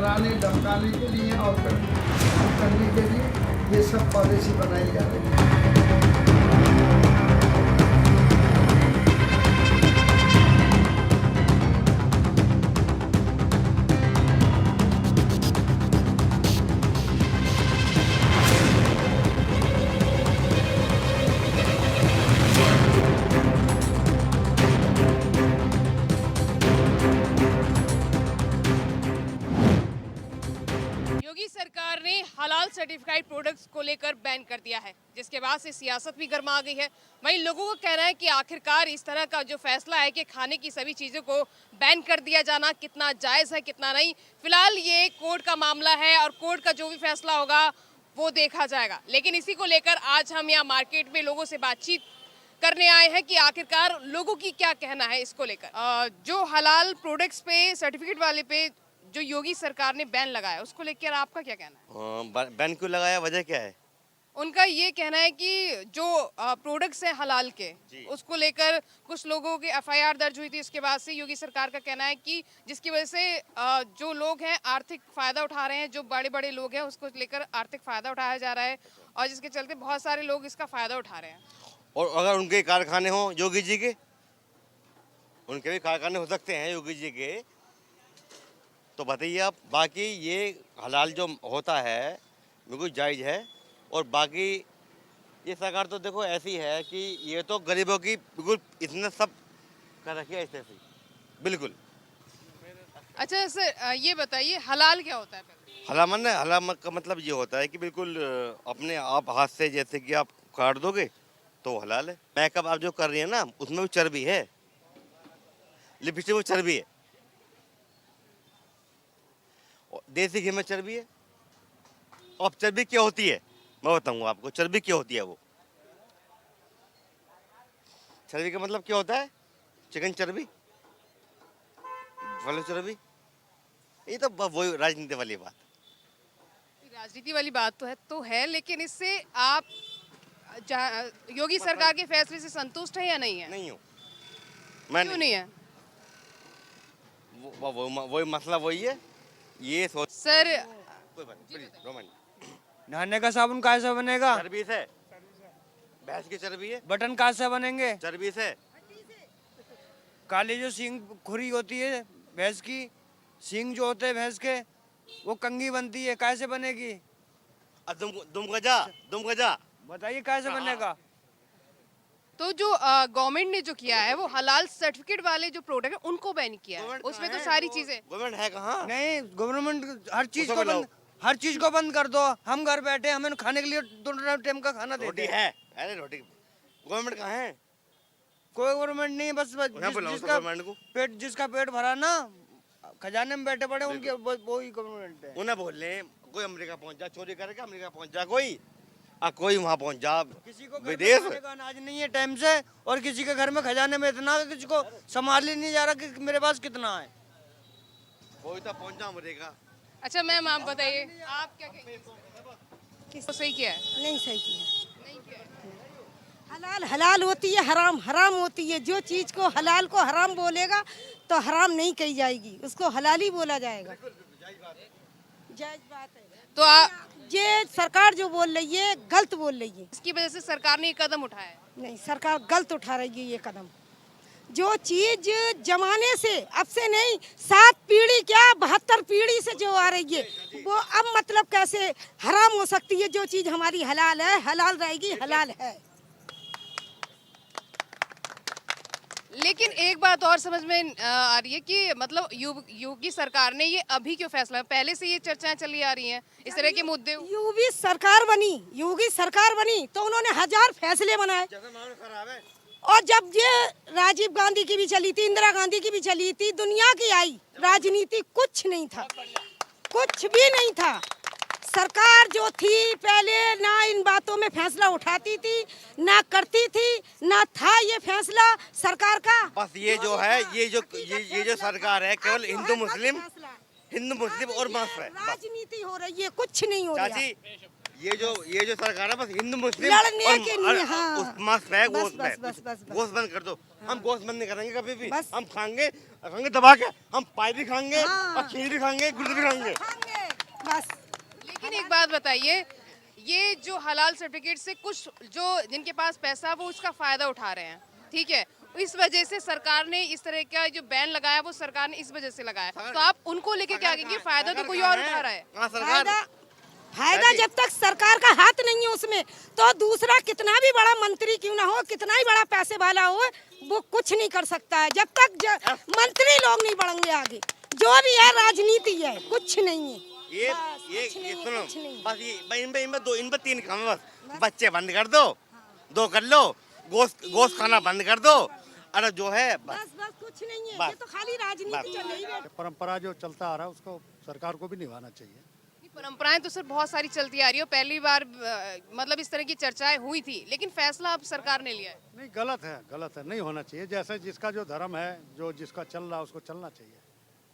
डराने धमकाने के लिए और करने के लिए ये सब पॉलिसी बनाई जा रही है। योगी सरकार ने हलाल सर्टिफाइड प्रोडक्ट्स को लेकर बैन कर दिया है, जिसके बाद से सियासत भी गर्मा गई है। वहीं लोगों का कहना है कि आखिरकार इस तरह का जो फैसला है कि खाने की सभी चीज़ों को बैन कर दिया जाना कितना जायज़ है कितना नहीं। फिलहाल ये कोर्ट का मामला है और कोर्ट का जो भी फैसला होगा वो देखा जाएगा। लेकिन इसी को लेकर आज हम यहाँ मार्केट में लोगों से बातचीत करने आए हैं कि आखिरकार लोगों की क्या कहना है इसको लेकर। जो हलाल प्रोडक्ट्स पे सर्टिफिकेट वाले पे जो योगी सरकार ने बैन लगाया उसको लेकर आपका क्या कहना है? बैन क्यों लगाया, वजह क्या है? उनका ये कहना है कि जो प्रोडक्ट्स हैं हलाल के उसको लेकर कुछ लोगों की एफआईआर दर्ज हुई थी। उसके बाद से योगी सरकार का कहना है कि जिसकी वजह से जो लोग हैं आर्थिक फायदा उठा रहे हैं, जो बड़े बड़े लोग हैं उसको लेकर आर्थिक फायदा उठाया जा रहा है और जिसके चलते बहुत सारे लोग इसका फायदा उठा रहे हैं। और अगर उनके कारखाने हों योगी जी के, उनके भी कारखाने हो सकते हैं योगी जी के, तो बताइए आप। बाकी ये हलाल जो होता है बिल्कुल जायज़ है। और बाकी ये सरकार तो देखो ऐसी है कि ये तो गरीबों की बिल्कुल इसने सब कर रखी है ऐसे बिल्कुल। अच्छा सर, ये बताइए हलाल क्या होता है? हलाल का मतलब ये होता है कि बिल्कुल अपने आप हाथ से, जैसे कि आप काट दोगे तो हलाल है। मेकअप आप जो कर रही है ना उसमें भी चर्बी है, लिपस्टिक में चर्बी है, देसी घी में चर्बी है। अब चर्बी क्या होती है मैं बताऊंगा आपको। चर्बी क्या होती है? वो चर्बी का मतलब क्या होता है? चिकन चर्बी, फल चर्बी। ये तो वही राजनीति वाली बात। राजनीति वाली बात तो है लेकिन इससे आप योगी सरकार के फैसले से संतुष्ट है या नहीं है? नहीं हूँ मैं। क्यों नहीं है? वही मसला वही है। ये सोच सर, कोई बात नहीं, रोमन। नहाने का साबुन कहाँ से बनेगा? चर्बी से। भैंस की चर्बी है। बटन कहाँ से बनेंगे? चर्बी से। काली जो सींग खुरी होती है भैंस की, सींग जो होते हैं भैंस के, वो कंघी बनती है, कैसे बनेगी? दुम गजा बताइए कैसे बनेगा? तो जो गवर्नमेंट ने जो किया है वो हलाल सर्टिफिकेट वाले जो प्रोडक्ट है उनको बैन किया है। उसमें तो सारी चीजें। गवर्नमेंट है कहाँ? नहीं, गवर्नमेंट हर चीज को बंद कर दो। हम घर बैठे, हमें खाने के लिए 2 टाइम का खाना देते रोटी है। अरे रोटी गवर्नमेंट कहाँ है? कोई गवर्नमेंट नहीं, बस जिसका पेट भरा ना, खजाने में बैठे पड़े उनके वो ही गवर्नमेंट है। उन्हें बोल रहे कोई अमेरिका पहुंच जा, चोरी करके अमेरिका पहुंच जा, कोई वहाँ पहुंच जा। किसी को विदेश अनाज नहीं है टाइम से, और किसी के घर में खजाने में इतना, किसी को संभाल ही नहीं जा रहा कि मेरे पास कितना है। कोई तो पहुंच जा अमेरिका। अच्छा मैम, आप बताइए आप क्या कहेंगे? तो सही किया है? नहीं सही किया। नहीं किया है। हलाल हलाल होती है, हराम हराम होती है। जो चीज को हलाल को हराम बोलेगा तो हराम नहीं कही जाएगी, उसको हलाल ही बोला जाएगा। जायज बात है। तो ये सरकार जो बोल रही है गलत बोल रही है। इसकी वजह से सरकार ने ये कदम उठाया है। नहीं, सरकार गलत उठा रही है ये कदम। जो चीज जमाने से, अब से नहीं, 7 पीढ़ी क्या 72 पीढ़ी से जो आ रही है, वो अब मतलब कैसे हराम हो सकती है? जो चीज हमारी हलाल है, हलाल रहेगी, हलाल है। लेकिन एक बात और समझ में आ रही है कि मतलब योगी सरकार ने ये अभी क्यों फैसला, पहले से ये चर्चाएं चली आ रही हैं इस तरह के मुद्दे। योगी सरकार बनी तो उन्होंने 1000 फैसले बनाए। और जब ये राजीव गांधी की भी चली थी, इंदिरा गांधी की भी चली थी, दुनिया की आई, राजनीति कुछ नहीं था, कुछ भी नहीं था। सरकार जो थी पहले ना इन बातों में फैसला उठाती थी, ना करती थी, ना था ये फैसला सरकार का। बस ये जो है, ये जो सरकार है केवल हिंदू मुस्लिम और माफ है, राजनीति हो रही है, कुछ नहीं हो रहा। ये जो सरकार है बस हिंदू मुस्लिम लड़ने के लिए। हाँ, गोश्त बंद कर दो। हम गोश्त बंद नहीं करेंगे कभी भी। हम खाएंगे खाएंगे दबा के, हम पाई भी खाएंगे हाँ। और खीर भी खाएंगे, गुड़ भी खाएंगे। खाएंगे बस। लेकिन एक बात बताइए, ये जो हलाल सर्टिफिकेट से कुछ जो जिनके पास पैसा है वो उसका फायदा उठा रहे हैं, ठीक है, इस वजह से सरकार ने इस तरह का जो बैन लगाया वो सरकार ने इस वजह से लगाया, तो आप उनको लेके क्या कहेंगे? फायदा तो कोई और उठा रहा है। हाँ, सरकार फायदा जब तक सरकार का हाथ नहीं है उसमें, तो दूसरा कितना भी बड़ा मंत्री क्यों ना हो, कितना ही बड़ा पैसे वाला हो, वो कुछ नहीं कर सकता है जब तक मंत्री लोग नहीं बढ़ेंगे आगे। जो भी है राजनीति है, कुछ नहीं है। ये सुनो, कुछ नहीं। बस इनमें तीन काम है बस। बच्चे बंद कर दो, दो कर लो, गोश्त खाना बंद कर दो, अरे जो है बस कुछ नहीं है, बस। ये तो खाली राजनीति चल रही है। परंपरा जो चलता आ रहा है उसको सरकार को भी निभाना चाहिए। परंपराएं तो सर बहुत सारी चलती आ रही है, पहली बार मतलब इस तरह की चर्चाएं हुई थी, लेकिन फैसला अब सरकार ने लिया है। नहीं, गलत है, नहीं होना चाहिए। जैसे जिसका जो धर्म है, जो जिसका चल रहा है उसको चलना चाहिए।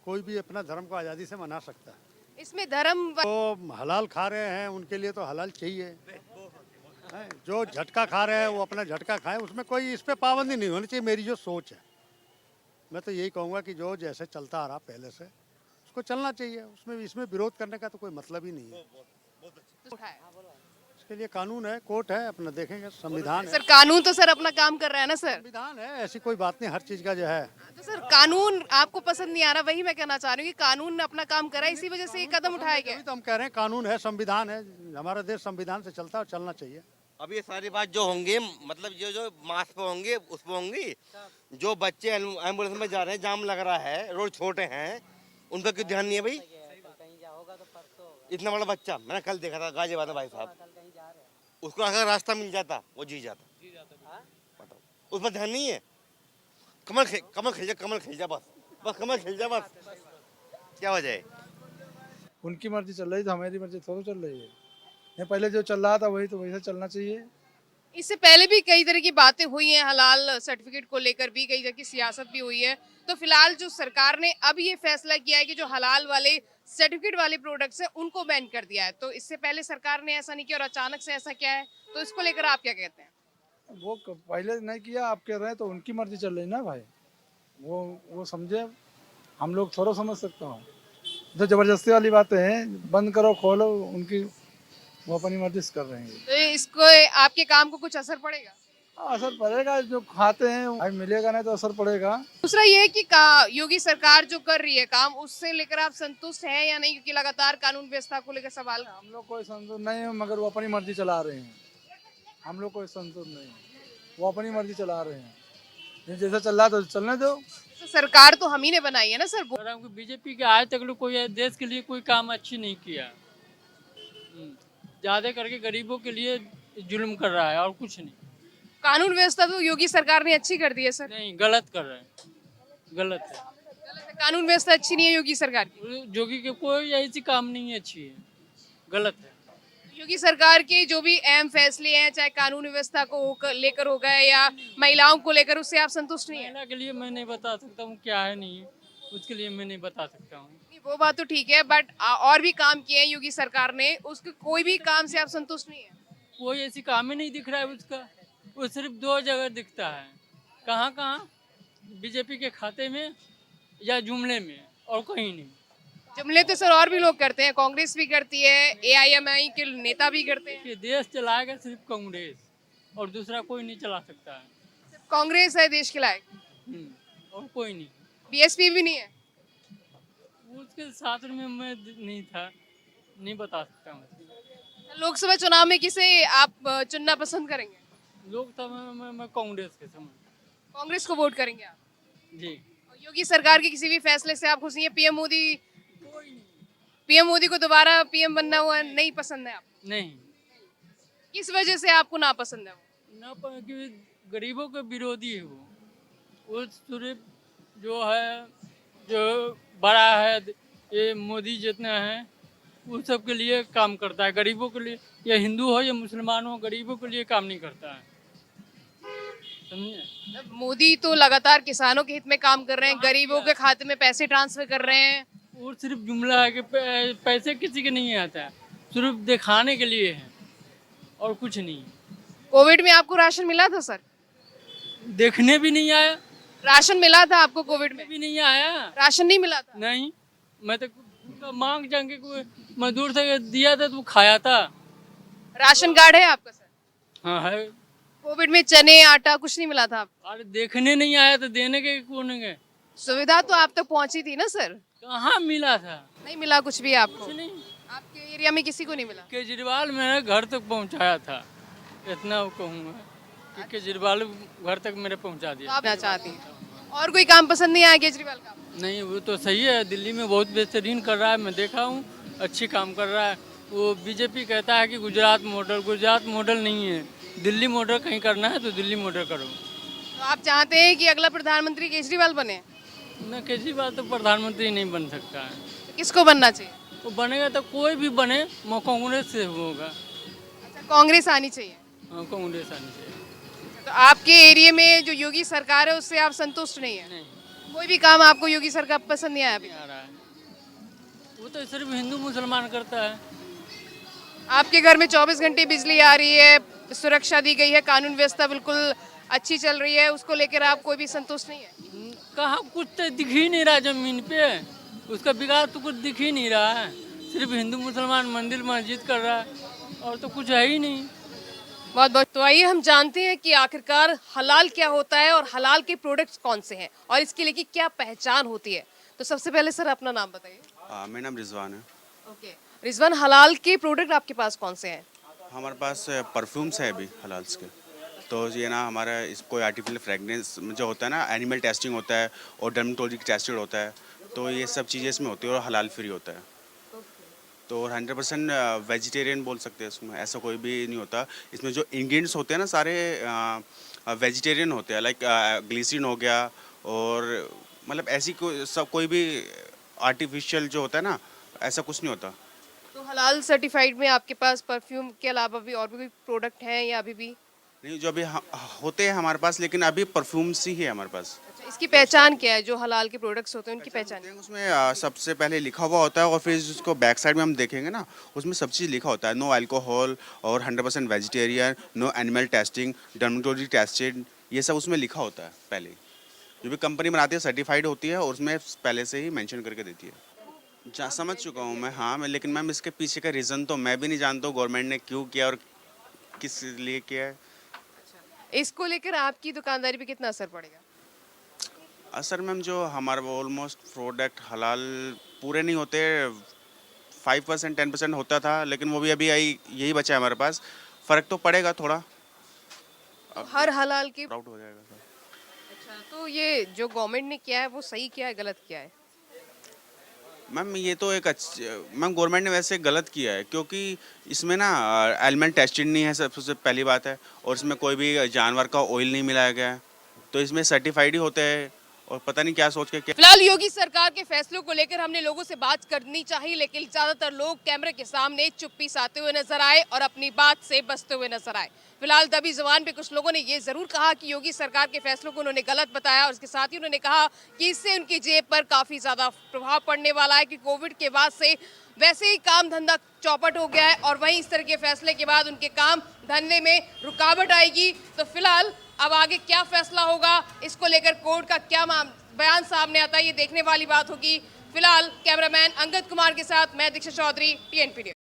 कोई भी अपना धर्म को आज़ादी से मना सकता है। इसमें धर्म तो हलाल खा रहे हैं उनके लिए तो हलाल चाहिए है। जो झटका खा रहे हैं वो अपना झटका खाएं, उसमें कोई इस पे पाबंदी नहीं होनी चाहिए। मेरी जो सोच है, मैं तो यही कहूँगा कि जो जैसे चलता आ रहा पहले से उसको चलना चाहिए। इसमें विरोध करने का तो कोई मतलब ही नहीं है। इसके लिए कानून है, कोर्ट है, अपना देखेंगे, संविधान है। सर कानून तो सर अपना काम कर रहा है ना सर। संविधान है, ऐसी कोई बात नहीं, हर चीज का जो है। तो सर कानून आपको पसंद नहीं आ रहा, वही मैं कहना चाह रही हूँ कि कानून ने अपना काम करा है, इसी वजह से ये कदम उठाया गया। तभी तो हम कह रहे हैं कानून है, संविधान है, हमारा देश संविधान से चलता है और चलना चाहिए। अब ये सारी बात जो होंगे, मतलब जो मास्क पे होंगे उस पे होंगी। जो बच्चे एम्बुलेंस में जा रहे हैं, जाम लग रहा है, रोड छोटे हैं, उन पर क्यों ध्यान नहीं है भाई? इतना बड़ा बच्चा मैंने कल देखा था गाजियाबाद में, भाई साहब, उसको अगर रास्ता मिल जाता वो जी जाता। बताओ, उस पर ध्यान नहीं है। कमल खिल जा बस कमल खिल जा बस। क्या वजह है? उनकी मर्जी चल रही, तो हमारी मर्जी थोड़ी चल रही है। ये पहले जो चल रहा था वही तो वैसे चलना चाहिए। इससे पहले भी कई तरह की बातें हुई हैं, हलाल सर्टिफिकेट को लेकर भी कई तरह की सियासत भी हुई है। तो फिलहाल जो सरकार ने अब ये फैसला किया है कि जो हलाल वाले सर्टिफिकेट वाले प्रोडक्ट्स हैं उनको बैन कर दिया है। तो इससे पहले सरकार ने ऐसा नहीं किया और अचानक से ऐसा क्या है, तो इसको लेकर आप क्या कहते हैं? वो पहले नहीं किया, आप कह रहे हैं, तो उनकी मर्जी चल रही ना भाई। वो समझे, हम लोग थोड़ा समझ सकता हूँ। जो जबरदस्ती वाली बातें हैं, बंद करो खोलो, उनकी वो अपनी मर्जी से कर रहे हैं। तो इसको आपके काम को कुछ असर पड़ेगा? असर पड़ेगा, जो खाते हैं भाई मिलेगा नहीं तो असर पड़ेगा। दूसरा ये है कि योगी सरकार जो कर रही है काम, उससे लेकर आप संतुष्ट हैं या नहीं? क्योंकि लगातार कानून व्यवस्था को लेकर सवाल। हम लोग कोई संतुष्ट नहीं है, मगर वो अपनी मर्जी चला रहे हैं। हम लोग कोई संतुष्ट नहीं है, वो अपनी मर्जी चला रहे हैं। जैसा चल रहा तो चलने दो। तो सरकार तो हम ही ने बनाई है ना सर। बीजेपी के आज तक कोई देश के लिए कोई काम अच्छी नहीं किया। ज्यादा करके गरीबों के लिए जुल्म कर रहा है और कुछ नहीं। कानून व्यवस्था तो योगी सरकार ने अच्छी कर दी है सर। नहीं, गलत कर रहे हैं, गलत है। गलत है, कानून व्यवस्था अच्छी नहीं है योगी सरकार की। योगी के कोई ऐसी काम नहीं अच्छी है, गलत है। योगी सरकार के जो भी अहम फैसले हैं, चाहे कानून व्यवस्था को लेकर हो गए या महिलाओं को लेकर, उससे आप संतुष्ट नहीं है? महिला के लिए मैं नहीं बता सकता हूँ क्या है, नहीं उसके लिए मैं नहीं बता सकता हूँ। वो बात तो ठीक है, बट और भी काम किए हैं योगी सरकार ने, उसके कोई भी काम से आप संतुष्ट नहीं है? कोई ऐसी काम ही नहीं दिख रहा है उसका। वो सिर्फ 2 जगह दिखता है, कहाँ बीजेपी के खाते में या जुमले में, और कहीं नहीं। जुमले तो सर और भी लोग करते हैं, कांग्रेस भी करती है, AIMI के नेता भी करते हैं। कि देश चलाएगा सिर्फ कांग्रेस, और दूसरा कोई नहीं चला सकता है। सिर्फ कांग्रेस है देश के लायक, और कोई नहीं। BSP भी नहीं है? उसके साथ में मैं नहीं था, नहीं बता सकता हूँ। लोकसभा चुनाव में किसे आप चुनना पसंद करेंगे? लोकसभा में मैं कांग्रेस के समझ। कांग्रेस को वोट करेंगे आप? जी। योगी सरकार के किसी भी फैसले से आप खुश नहीं है? PM मोदी को दोबारा PM बनना हुआ नहीं पसंद है आप? नहीं, किस वजह से आपको ना पसंद है वो? ना कि गरीबों के विरोधी है वो सिर्फ जो है, जो बड़ा है, ये मोदी जितना है वो सब के लिए काम करता है, गरीबों के लिए, या हिंदू हो या मुसलमान हो, गरीबों के लिए काम नहीं करता है, समझिए। मोदी तो लगातार किसानों के हित में काम कर रहे हैं, गरीबों के खाते में पैसे ट्रांसफर कर रहे हैं। और सिर्फ जुमला है कि पैसे किसी के नहीं आता है, सिर्फ दिखाने के लिए है और कुछ नहीं। कोविड में आपको राशन मिला था सर? देखने भी नहीं आया, राशन मिला था आपको कोविड में? भी नहीं आया। राशन नहीं मिला था? नहीं, मैं तो मांग जाके कोई मजदूर से दिया था तो खाया था। राशन कार्ड है आपका सर? हाँ है। कोविड में चने आटा कुछ नहीं मिला था आपको? अरे देखने नहीं आया तो देने के कौन है? सुविधा तो आप तक पहुंची थी ना सर? कहाँ मिला था? नहीं मिला कुछ भी आपको? कुछ नहीं। आपके एरिया में किसी को नहीं मिला? केजरीवाल मेरे घर तक पहुँचाया था, इतना कहूँगा कि केजरीवाल घर तक मेरे पहुँचा तो दिया। आप ना चाहती हैं और कोई काम पसंद नहीं आया केजरीवाल का? नहीं, वो तो सही है, दिल्ली में बहुत बेहतरीन कर रहा है, मैं देखा हूँ, अच्छी काम कर रहा है। वो बीजेपी कहता है कि गुजरात मॉडल नहीं है, दिल्ली मॉडल कहीं करना है तो दिल्ली मॉडल करो। तो आप चाहते हैं कि अगला प्रधानमंत्री केजरीवाल बने? न केजरीवाल तो प्रधानमंत्री नहीं बन सकता है। तो किसको बनना चाहिए? वो बनेगा तो कोई भी बने, वो कांग्रेस से होगा। अच्छा, कांग्रेस आनी चाहिए। हाँ, कांग्रेस आनी चाहिए। तो आपके एरिया में जो योगी सरकार है उससे आप संतुष्ट नहीं है? नहीं, कोई भी काम आपको योगी सरकार पसंद नहीं आया अभी? नहीं आ रहा है। वो तो सिर्फ हिंदू मुसलमान करता है। आपके घर में 24 घंटे बिजली आ रही है, सुरक्षा दी गई है, कानून व्यवस्था बिल्कुल अच्छी चल रही है, उसको लेकर आप कोई भी संतुष्ट नहीं है? कहाँ, कुछ तो दिख ही नहीं रहा जमीन पे, उसका बिगाड़ तो कुछ दिख ही नहीं रहा है। सिर्फ हिंदू मुसलमान मंदिर मस्जिद कर रहा है और तो कुछ है ही नहीं। बहुत बहुत। तो आइए हम जानते हैं कि आखिरकार हलाल क्या होता है और हलाल के प्रोडक्ट्स कौन से हैं और इसके लिए की क्या पहचान होती है। तो सबसे पहले सर अपना नाम बताइए। मेरा नाम रिजवान है। ओके रिजवान, हलाल के प्रोडक्ट आपके पास कौन से हैं? हमारे पास परफ्यूम्स है अभी हलाल्स के। तो ये ना हमारा इस कोई आर्टिफिशियल फ्रेगनेंस जो होता है ना, एनिमल टेस्टिंग होता है और डर्मेटोलॉजी टेस्टेड होता है, तो ये सब चीज़ें इसमें होती है और हलाल फ्री होता है। तो 100% वेजिटेरियन बोल सकते हैं इसमें, ऐसा कोई भी नहीं होता। इसमें जो इंग्रेडिएंट्स होते हैं ना सारे वेजिटेरियन होते हैं, लाइक ग्लिसरीन हो गया और मतलब ऐसी कोई भी आर्टिफिशियल जो होता है ना, ऐसा कुछ नहीं होता। तो हलाल सर्टिफाइड में आपके पास परफ्यूम के अलावा भी और भी कोई प्रोडक्ट हैं या अभी भी? नहीं, जो अभी होते हैं हमारे पास, लेकिन अभी परफ्यूम्स ही है हमारे पास। अच्छा, इसकी पहचान क्या है? जो हलाल के प्रोडक्ट्स होते हैं उनकी पहचान? उसमें सबसे पहले लिखा हुआ होता है और फिर उसको बैक साइड में हम देखेंगे ना, उसमें सब चीज़ लिखा होता है। नो अल्कोहल और 100% vegetarian, no animal testing, dermatology tested, ये सब उसमें लिखा होता है पहले। जो भी कंपनी बनाती है सर्टिफाइड होती है और उसमें पहले से ही मेंशन करके देती है। समझ चुका हूँ मैं, हाँ मैं, लेकिन मैम इसके पीछे का रीज़न तो मैं भी नहीं जानता हूँ गवर्नमेंट ने क्यों किया और किस लिए किया है। इसको लेकर आपकी दुकानदारी पे कितना असर पड़ेगा? असर मैम, जो हमारे ऑलमोस्ट प्रोडक्ट हलाल पूरे नहीं होते, 5% 10% होता था, लेकिन वो भी अभी यही बचा है हमारे पास। फ़र्क तो पड़ेगा थोड़ा, हर हलाल के। आउट हो जाएगा सर। अच्छा, तो ये जो गवर्नमेंट ने किया है वो सही किया है गलत किया है? मैम ये तो एक मैम गवर्नमेंट ने वैसे गलत किया है, क्योंकि इसमें ना एलिमेंट टेस्टेड नहीं है, सबसे पहली बात है, और इसमें कोई भी जानवर का ऑयल नहीं मिलाया गया है, तो इसमें सर्टिफाइड ही होते हैं और पता नहीं क्या सोच के क्या। फिलहाल योगी सरकार के फैसलों को लेकर हमने लोगों से बात करनी चाहिए, लेकिन ज्यादातर लोग कैमरे के सामने चुप्पी साधते हुए नजर आए और अपनी बात से बचते हुए नजर आए। फिलहाल दबी जुबान पे कुछ लोगों ने ये जरूर कहा कि योगी सरकार के फैसलों को उन्होंने गलत बताया और इसके साथ ही उन्होंने कहा कि इससे उनकी जेब पर काफी ज्यादा प्रभाव पड़ने वाला है कि कोविड के बाद से वैसे ही काम धंधा चौपट हो गया है और वहीं इस तरह के फैसले के बाद उनके काम धंधे में रुकावट आएगी। तो फिलहाल अब आगे क्या फैसला होगा, इसको लेकर कोर्ट का क्या बयान सामने आता है, ये देखने वाली बात होगी। फिलहाल कैमरामैन अंगद कुमार के साथ मैं दीक्षा चौधरी, TNP न्यूज़।